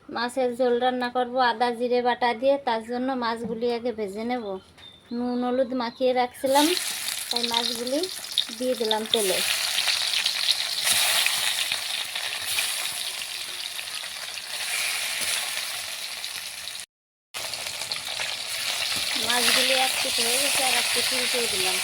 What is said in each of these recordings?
মাছের ঝোল রান্না করব আদা জিরে বাটা দিয়ে। তার জন্য মাছগুলি আগে ভেজে নেব। নুন হলুদ মাখিয়ে রাখছিলাম, তাই মাছগুলি দিয়ে দিলাম তেলে। মাছগুলি এক পিঠ হয়ে গেছে, আর এক পিঠ উল্টে দিলাম।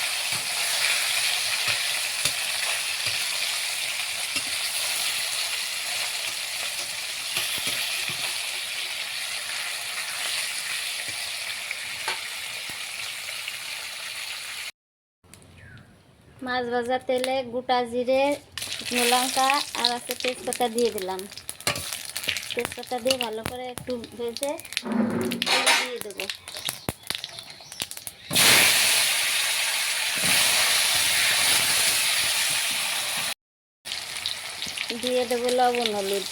মাছ ভাজা তেলে গোটা জিরে, শুকনো লঙ্কা আর আছে তেজপাতা দিয়ে দিলাম। তেজপাতা দিয়ে ভালো করে একটু ভেজে দিয়ে দেবো। দিয়ে দেবো লবণ হলুদ।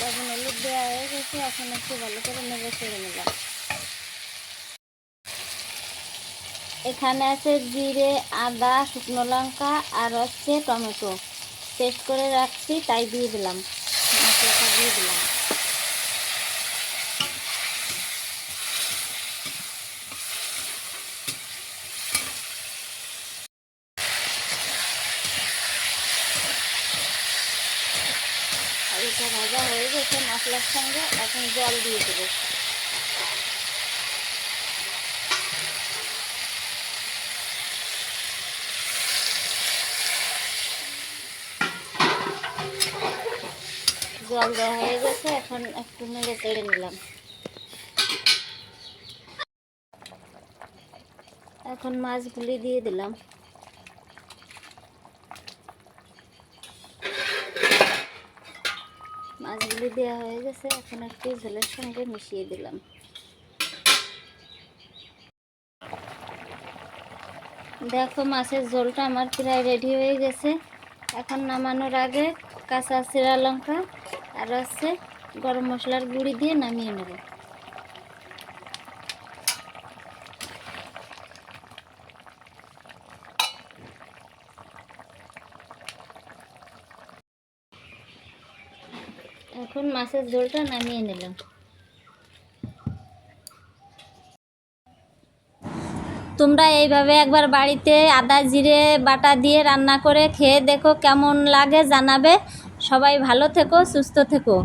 লবণ হলুদ দেওয়া হয়ে গেছে, এখন একটু ভালো করে নেড়ে চেড়ে নিলাম। এখানে আছে জিরে, আদা, শুকনো লঙ্কা আর হচ্ছে টমেটো পেস্ট করে রাখছি, তাই দিয়ে দিলাম। মশলাটা দিয়ে দিলাম। হালকা ভাজা হয়ে গেছে মশলার সঙ্গে, এখন জল দিয়ে দেবো। জল দেওয়া হয়ে গেছে, এখন একটু নেড়ে চেড়ে নিলাম। এখন মাছগুলি দিয়ে দিলাম। মাছগুলি দেওয়া হয়ে গেছে, এখন একটু ঝোলের সঙ্গে মিশিয়ে দিলাম। দেখো মাছের ঝোলটা আমার প্রায় রেডি হয়ে গেছে। এখন নামানোর আগে কাঁচা জিরা লঙ্কা আর হচ্ছে গরম মশলার গুঁড়ি দিয়ে নামিয়ে নেব। এখন মাছের ঝোলটা নামিয়ে নিলাম। তোমরা এইভাবে একবার বাড়িতে আদা জিরে বাটা দিয়ে রান্না করে খেয়ে দেখো, কেমন লাগে জানাবে। সবাই ভালো থেকো, সুস্থ থেকো।